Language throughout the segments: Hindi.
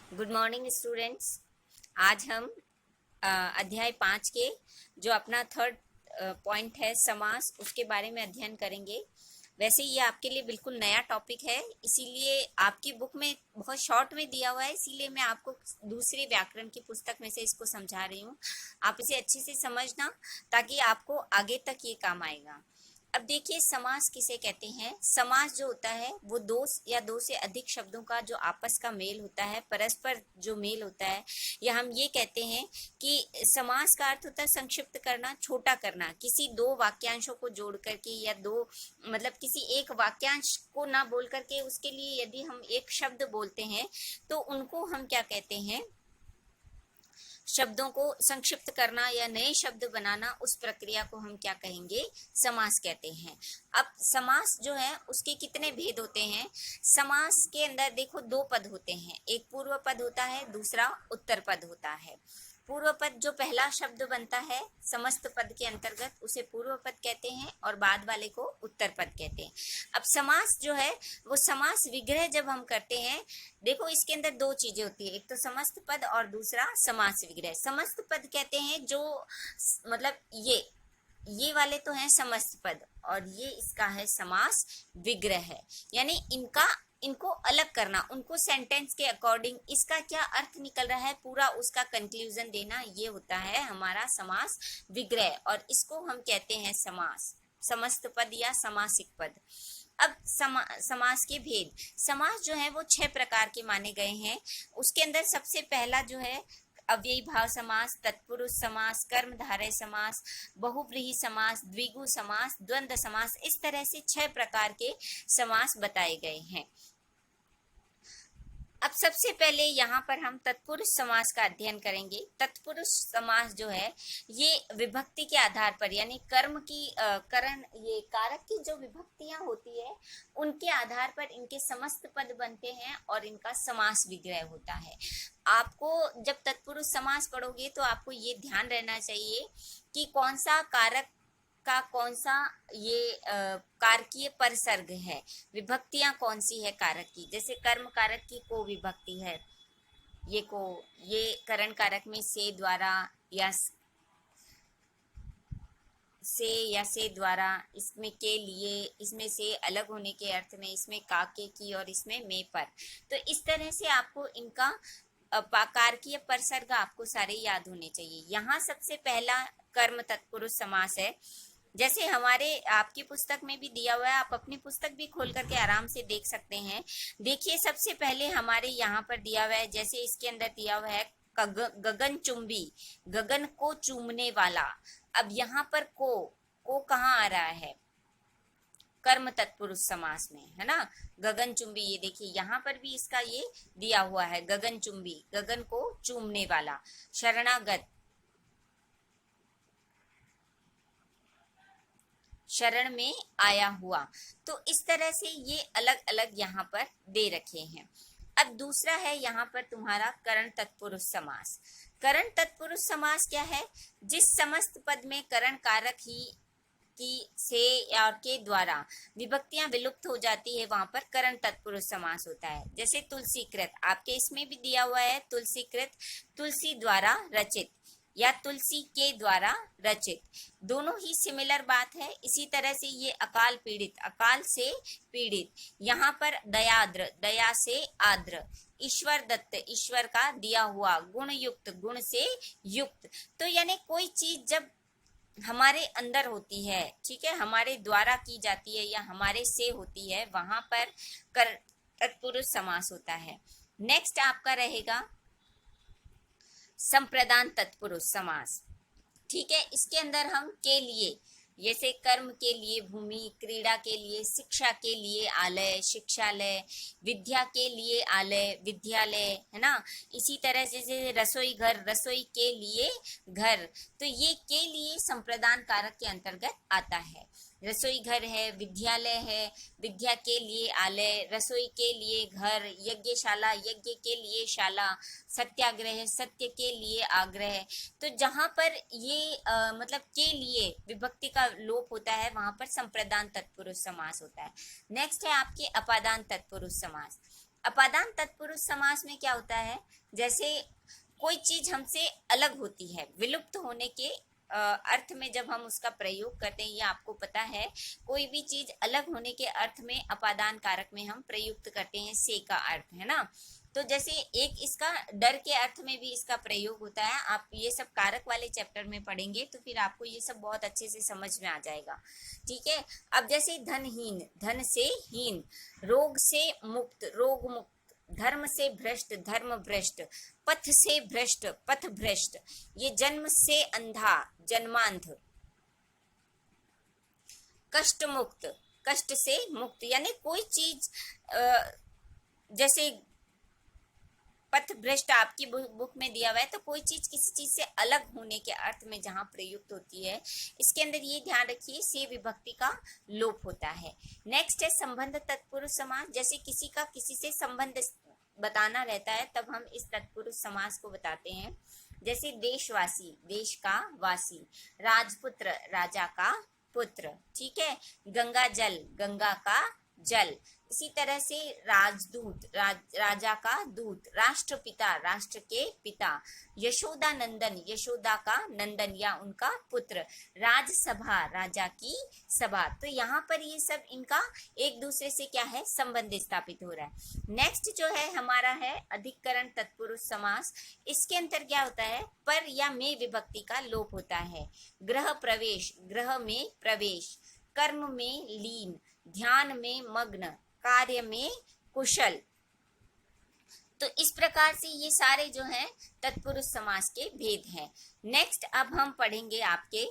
Good morning students. आज हम अध्याय 5 के जो अपना थर्ड पॉइंट है समास, उसके बारे में अध्ययन करेंगे। वैसे ये आपके लिए बिल्कुल नया टॉपिक है, इसीलिए आपकी बुक में बहुत शॉर्ट में दिया हुआ है, इसीलिए मैं आपको दूसरे व्याकरण की पुस्तक में से इसको समझा रही हूँ। आप इसे अच्छे से समझना ताकि आपको आगे तक ये काम आएगा। अब देखिए, समास किसे कहते हैं। समास जो होता है वो दो या दो से अधिक शब्दों का जो आपस का मेल होता है, परस्पर जो मेल होता है, या हम ये कहते हैं कि समास का अर्थ होता है संक्षिप्त करना, छोटा करना। किसी दो वाक्यांशों को जोड़ करके या दो मतलब किसी एक वाक्यांश को ना बोल करके उसके लिए यदि हम एक शब्द बोलते हैं तो उनको हम क्या कहते हैं, शब्दों को संक्षिप्त करना या नए शब्द बनाना, उस प्रक्रिया को हम क्या कहेंगे, समास कहते हैं। अब समास जो है उसके कितने भेद होते हैं। समास के अंदर देखो दो पद होते हैं, एक पूर्व पद होता है, दूसरा उत्तर पद होता है। पूर्व पद जो पहला शब्द बनता है समस्त पद के अंतर्गत, उसे पूर्व पद कहते हैं और बाद वाले को उत्तर पद कहते हैं। अब समास जो है वो समास विग्रह जब हम करते हैं, देखो इसके अंदर दो चीजें होती है, एक तो समस्त पद और दूसरा समास विग्रह। समस्त पद कहते हैं जो मतलब ये वाले तो हैं समस्त पद, और ये इसका है समास विग्रह है। यानी इनको अलग करना, उनको सेंटेंस के अकॉर्डिंग इसका क्या अर्थ निकल रहा है पूरा उसका कंक्लूजन देना, ये होता है हमारा समास विग्रह, और इसको हम कहते हैं समास, समस्त पद या समासिक पद। अब समास के भेद। समास जो है वो 6 प्रकार के माने गए हैं। उसके अंदर सबसे पहला जो है अव्ययी भाव समास, तत्पुरुष समास, कर्मधारय समास, बहुव्रीहि समास, द्विगु समास, द्वंद्व समास, इस तरह से 6 प्रकार के समास बताए गए हैं। अब सबसे पहले यहाँ पर हम तत्पुरुष समास का अध्ययन करेंगे। तत्पुरुष समास जो है ये विभक्ति के आधार पर, यानी कर्म की करण ये कारक की जो विभक्तियां होती है उनके आधार पर इनके समस्त पद बनते हैं और इनका समास विग्रह होता है। आपको जब तत्पुरुष समास पढ़ोगे तो आपको ये ध्यान रहना चाहिए कि कौन सा कारक का कौन सा ये कारकीय परसर्ग है, विभक्तियां कौन सी है कारक की। जैसे कर्म कारक की को विभक्ति है, ये करण कारक में से द्वारा या से द्वारा, इसमें के लिए, इसमें से अलग होने के अर्थ में, इसमें काके की और इसमें में पर। तो इस तरह से आपको इनका कारकीय परसर्ग आपको सारे याद होने चाहिए। यहाँ सबसे पहला कर्म तत्पुरुष समास है। जैसे हमारे आपकी पुस्तक में भी दिया हुआ है, आप अपनी पुस्तक भी खोल करके आराम से देख सकते हैं। देखिए सबसे पहले हमारे यहाँ पर दिया हुआ है, जैसे इसके अंदर दिया हुआ है गगन चुंबी, गगन को चूमने वाला। अब यहाँ पर को कहाँ आ रहा है, कर्म तत्पुरुष समास में, है ना। गगन चुंबी, ये देखिए यहाँ पर भी इसका ये दिया हुआ है, गगन चुंबी, गगन को चूमने वाला। शरणागत, शरण में आया हुआ। तो इस तरह से ये अलग अलग यहाँ पर दे रखे हैं। अब दूसरा है यहाँ पर तुम्हारा करण तत्पुरुष समास। करण तत्पुरुष समास क्या है, जिस समस्त पद में करण कारक ही की से या के द्वारा विभक्तियां विलुप्त हो जाती है, वहां पर करण तत्पुरुष समास होता है। जैसे तुलसीकृत, आपके इसमें भी दिया हुआ है तुलसीकृत, तुलसी द्वारा रचित या तुलसी के द्वारा रचित, दोनों ही सिमिलर बात है। इसी तरह से ये अकाल पीड़ित, अकाल से पीड़ित। यहाँ पर दयाद्र, दया से आद्र। ईश्वर दत्त, ईश्वर का दिया हुआ। गुण युक्त, गुण से युक्त। तो यानी कोई चीज जब हमारे अंदर होती है, ठीक है, हमारे द्वारा की जाती है या हमारे से होती है, वहां पर कर तत्पुरुष समास होता है। नेक्स्ट आपका रहेगा संप्रदान तत्पुरुष समास। ठीक है, इसके अंदर हम के लिए, जैसे कर्म के लिए भूमि, क्रीड़ा के लिए, शिक्षा के लिए आलय, शिक्षालय, विद्या के लिए आलय, विद्यालय, है ना। इसी तरह से जैसे रसोई घर, रसोई के लिए घर। तो ये के लिए संप्रदान कारक के अंतर्गत आता है। रसोई घर है, विद्यालय है, विद्या के लिए आलय, रसोई के लिए घर, यज्ञशाला, यज्ञ के लिए शाला, सत्याग्रह, सत्य के लिए आग्रह। तो जहाँ पर ये मतलब के लिए विभक्ति का लोप होता है, वहां पर संप्रदान तत्पुरुष समास होता है। नेक्स्ट है आपके अपादान तत्पुरुष समास। अपादान तत्पुरुष समास में क्या होता है, जैसे कोई चीज हमसे अलग होती है, विलुप्त होने के अर्थ में जब हम उसका प्रयोग करते हैं, ये आपको पता है, कोई भी चीज अलग होने के अर्थ में अपादान कारक में हम प्रयुक्त करते हैं से का अर्थ, है ना। तो जैसे एक इसका डर के अर्थ में भी इसका प्रयोग होता है, आप ये सब कारक वाले चैप्टर में पढ़ेंगे तो फिर आपको ये सब बहुत अच्छे से समझ में आ जाएगा, ठीक है। अब जैसे धनहीन, धन से हीन, रोग से मुक्त, रोग मुक्त, धर्म से भ्रष्ट, धर्म भ्रष्ट, पथ से भ्रष्ट, पथ भ्रष्ट, ये जन्म से अंधा, जन्मांध, कष्ट मुक्त, कष्ट से मुक्त, यानी कोई चीज जैसे पथ भ्रष्ट आपकी बुक में दिया हुआ है, तो कोई चीज किसी चीज से अलग होने के अर्थ में जहां प्रयुक्त होती है, इसके अंदर ये ध्यान रखिए से विभक्ति का लोप होता है। नेक्स्ट है संबंध तत्पुरुष समास, जैसे किसी का किसी से संबंध बताना रहता है तब हम इस तत्पुरुष समास को बताते हैं। जैसे देशवासी, देश का वासी, राजपुत्र, राजा का पुत्र, ठीक है, गंगा जल, गंगा का जल, इसी तरह से राजदूत, राजा का दूत, राष्ट्रपिता, राष्ट्र के पिता, यशोदा नंदन, यशोदा का नंदन या उनका पुत्र, राजसभा, राजा की सभा। तो यहाँ पर ये सब इनका एक दूसरे से क्या है, संबंध स्थापित हो रहा है। नेक्स्ट जो है हमारा है अधिकरण तत्पुरुष समास, इसके अंतर क्या होता है, पर या में विभक्ति का लोप होता है। गृह प्रवेश, गृह में प्रवेश, कर्म में लीन, ध्यान में मग्न, कार्य में कुशल। तो इस प्रकार से ये सारे जो हैं तत्पुरुष समास के भेद हैं। नेक्स्ट अब हम पढ़ेंगे आपके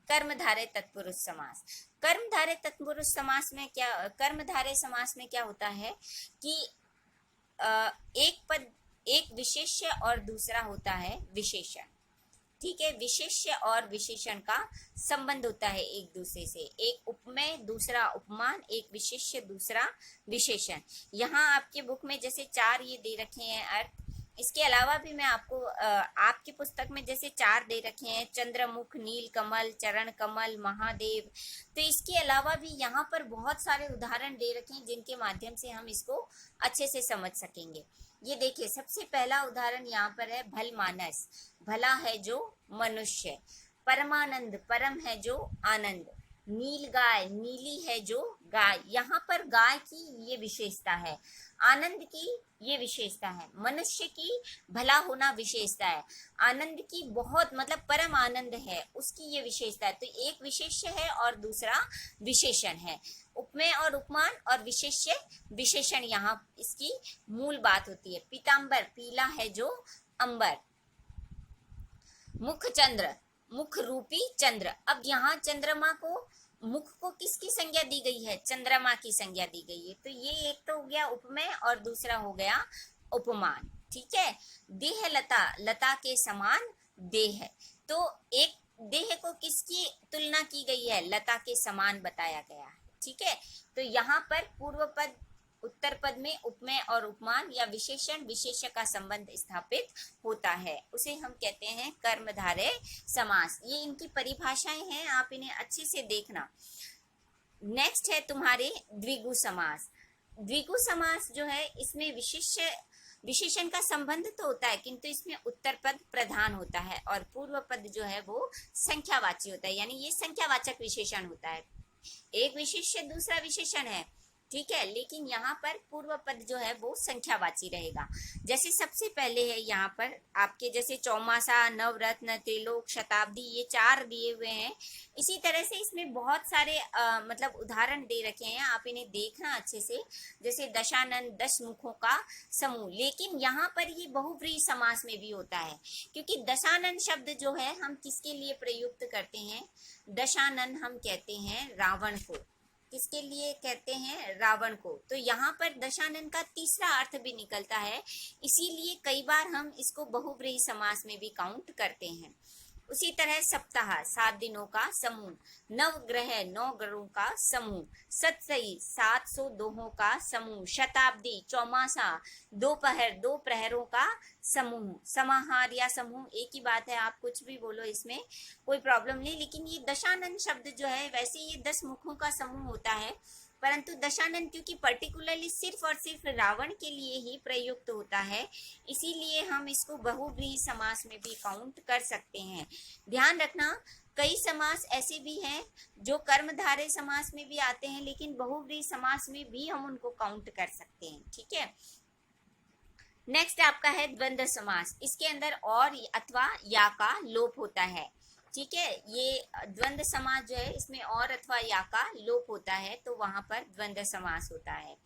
कर्मधारय तत्पुरुष समास। कर्मधारय तत्पुरुष समास में क्या, कर्मधारय समास में क्या होता है कि एक पद, एक विशेष्य और दूसरा होता है विशेषण, ठीक है। विशेष्य और विशेषण का संबंध होता है एक दूसरे से, एक उपमेय दूसरा उपमान, एक विशेष्य दूसरा विशेषण। यहाँ आपके बुक में जैसे 4 ये दे रखे हैं अर्थ, इसके अलावा भी मैं आपको आपकी पुस्तक में जैसे 4 दे रखे हैं, चंद्रमुख, नील कमल, चरण कमल, महादेव। तो इसके अलावा भी यहाँ पर बहुत सारे उदाहरण दे रखे हैं जिनके माध्यम से हम इसको अच्छे से समझ सकेंगे। ये देखिए सबसे पहला उदाहरण यहाँ पर है भल मानस, भला है जो मनुष्य, परमानंद, परम है जो आनंद, नील गाय, नीली है जो गाय, यहाँ पर गाय की ये विशेषता है, आनंद की ये विशेषता है, मनुष्य की भला होना विशेषता है, आनंद की बहुत मतलब परम आनंद है उसकी ये विशेषता है। तो एक विशेष्य है और दूसरा विशेषण है, उपमेय और उपमान और विशेष्य विशेषण यहाँ इसकी मूल बात होती है। पीतांबर, पीला है जो अंबर, मुख चंद्र, मुख रूपी चंद्र। अब यहाँ चंद्रमा को, मुख को किसकी संज्ञा दी गई है, चंद्रमा की संज्ञा दी गई है। तो ये एक तो हो गया उपमेय और दूसरा हो गया उपमान, ठीक है। देह लता, लता के समान देह, तो एक देह को किसकी तुलना की गई है, लता के समान बताया गया है, ठीक है। तो यहाँ पर पूर्व पद उत्तर पद में उपमेय और उपमान या विशेषण विशेष्य का संबंध स्थापित होता है, उसे हम कहते हैं कर्मधारय समास। ये इनकी परिभाषाएं हैं, आप इन्हें अच्छे से देखना। नेक्स्ट है तुम्हारे द्विगु समास। द्विगु समास जो है इसमें विशेषण का संबंध तो होता है किंतु इसमें उत्तर पद प्रधान होता है और पूर्व पद जो है वो संख्यावाची होता है, यानी ये संख्यावाचक विशेषण होता है। एक विशेष्य दूसरा विशेषण है, ठीक है, लेकिन यहाँ पर पूर्व पद जो है वो संख्यावाची रहेगा। जैसे सबसे पहले है यहाँ पर आपके जैसे चौमासा, नवरत्न, त्रिलोक, शताब्दी, ये 4 दिए हुए हैं। इसी तरह से इसमें बहुत सारे मतलब उदाहरण दे रखे हैं, आप इन्हें देखना अच्छे से। जैसे दशानन, 10 मुखों का समूह, लेकिन यहाँ पर ये बहुव्रीहि समास में भी होता है, क्योंकि दशानन शब्द जो है हम किसके लिए प्रयुक्त करते हैं, दशानन हम कहते हैं रावण को। किसके लिए कहते हैं, रावण को। तो यहाँ पर दशानन का तीसरा अर्थ भी निकलता है, इसीलिए कई बार हम इसको बहुव्रीहि समास में भी काउंट करते हैं। उसी तरह सप्ताह, 7 दिनों का समूह, नवग्रह, 9 ग्रहों का समूह, सतसई, 700 दोहों का समूह, शताब्दी, चौमासा, दोपहर, 2 प्रहरों का समूह, समाहार या समूह एक ही बात है, आप कुछ भी बोलो इसमें कोई प्रॉब्लम नहीं। लेकिन ये दशानन शब्द जो है वैसे ये 10 मुखों का समूह होता है, परंतु दशानन क्योंकि पर्टिकुलरली सिर्फ और सिर्फ रावण के लिए ही प्रयुक्त होता है, इसीलिए हम इसको बहुव्रीहि समास में भी काउंट कर सकते हैं। ध्यान रखना, कई समास ऐसे भी हैं जो कर्मधारय समास में भी आते हैं, लेकिन बहुव्रीहि समास में भी हम उनको काउंट कर सकते हैं। ठीक है, नेक्स्ट आपका है द्वंद्व समास। इसके अंदर और अथवा या का लोप होता है। ठीक है, ये द्वंद्व समास जो है इसमें और अथवा या का लोप होता है, तो वहां पर द्वंद्व समास होता है।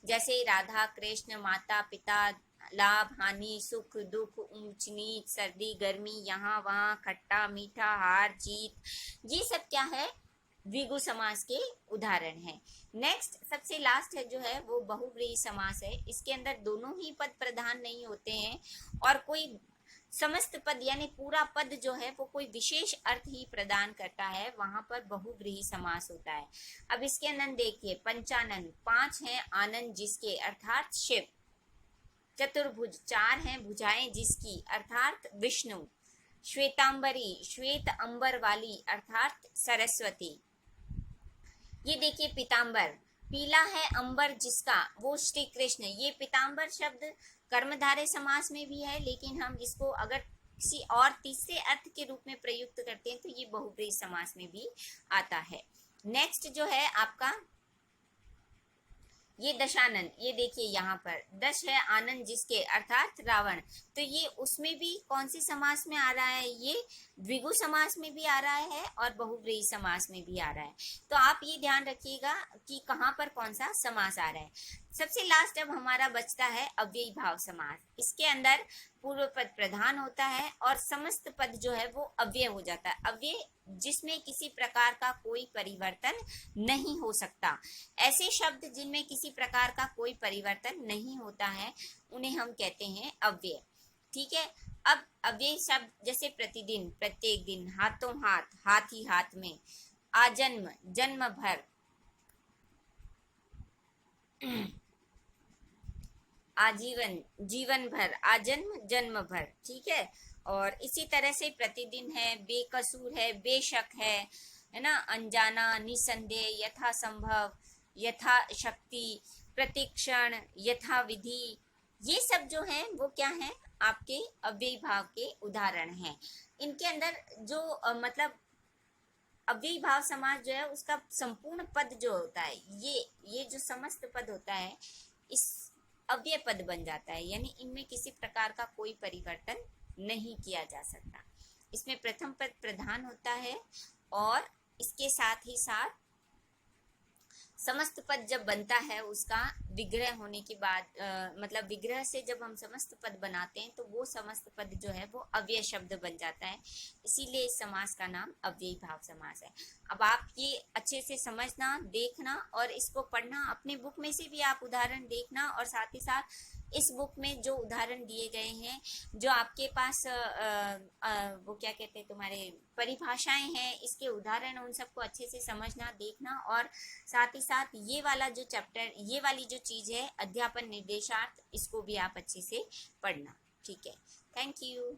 जैसे राधा कृष्ण, माता पिता, लाभ हानि, सुख दुख, ऊंच नीच, सर्दी गर्मी, यहाँ वहाँ, खट्टा मीठा, हार जीत, ये सब क्या है, द्विगु समास के उदाहरण हैं। नेक्स्ट सबसे लास्ट है जो है वो बहुव्रीहि समास है। इसके अंदर दोनों ही पद प्रधान नहीं होते हैं और कोई समस्त पद यानी पूरा पद जो है वो कोई विशेष अर्थ ही प्रदान करता है, वहां पर बहुव्रीहि समास होता है। अब इसके अंदर देखिए, पंचानन, 5 हैं आनंद जिसके अर्थात शिव। चतुर्भुज, 4 हैं भुजाएं जिसकी अर्थात विष्णु। श्वेतांबरी, श्वेत अंबर वाली अर्थात सरस्वती। ये देखिए पीतांबर, पीला है अंबर जिसका, वो श्री कृष्ण। ये पीतांबर शब्द कर्मधारय समास में भी है, लेकिन हम इसको अगर किसी और तीसरे अर्थ के रूप में प्रयुक्त करते हैं तो ये बहुव्रीहि समास में भी आता है। नेक्स्ट जो है आपका ये दशानन, ये देखिए यहाँ पर दश है आनंद जिसके अर्थात रावण, तो ये उसमें भी कौन सी समास में आ रहा है, ये द्विगु समास में भी आ रहा है और बहुव्रीहि समास में भी आ रहा है। तो आप ये ध्यान रखिएगा कि कहाँ पर कौन सा समास आ रहा है। सबसे लास्ट अब हमारा बचता है अव्ययी भाव समास। इसके अंदर पूर्व पद प्रधान होता है और समस्त पद जो है वो अव्यय हो जाता है। अव्यय जिसमें किसी प्रकार का कोई परिवर्तन नहीं हो सकता। ऐसे शब्द जिनमें किसी प्रकार का कोई परिवर्तन नहीं होता है उन्हें हम कहते हैं अव्यय। ठीक है, अब अव्यय शब्द जैसे प्रतिदिन, प्रत्येक दिन, हाथों हाथ, हाथ ही हाथ में, आजन्म, जन्म भर, आजीवन, जीवन भर, आजन्म, जन्म भर। ठीक है, और इसी तरह से प्रतिदिन है, बेकसूर है, बेशक है ना, अनजाना, निसंदेह, यथा संभव, यथा शक्ति, प्रतिक्षण, यथा विधि, ये सब जो हैं वो क्या हैं, आपके अव्ययी भाव के उदाहरण हैं। इनके अंदर जो मतलब अव्ययी भाव समास जो है उसका संपूर्ण पद जो होता है, ये जो समस्त पद होता है इस अव्यय पद बन जाता है, यानी इनमें किसी प्रकार का कोई परिवर्तन नहीं किया जा सकता। इसमें प्रथम पद प्रधान होता है और इसके साथ ही साथ समस्त पद जब बनता है उसका विग्रह होने के बाद मतलब विग्रह से जब हम समस्त पद बनाते हैं तो वो समस्त पद जो है वो अव्यय शब्द बन जाता है, इसीलिए इस समास का नाम अव्ययी भाव समास है। अब आप ये अच्छे से समझना, देखना और इसको पढ़ना, अपने बुक में से भी आप उदाहरण देखना और साथ ही साथ इस बुक में जो उदाहरण दिए गए हैं, जो आपके पास वो क्या कहते हैं तुम्हारे परिभाषाएं हैं, इसके उदाहरण, उन सबको अच्छे से समझना, देखना और साथ ही साथ ये वाला जो चैप्टर, ये वाली जो चीज़ है अध्यापन निर्देशार्थ, इसको भी आप अच्छे से पढ़ना। ठीक है, थैंक यू।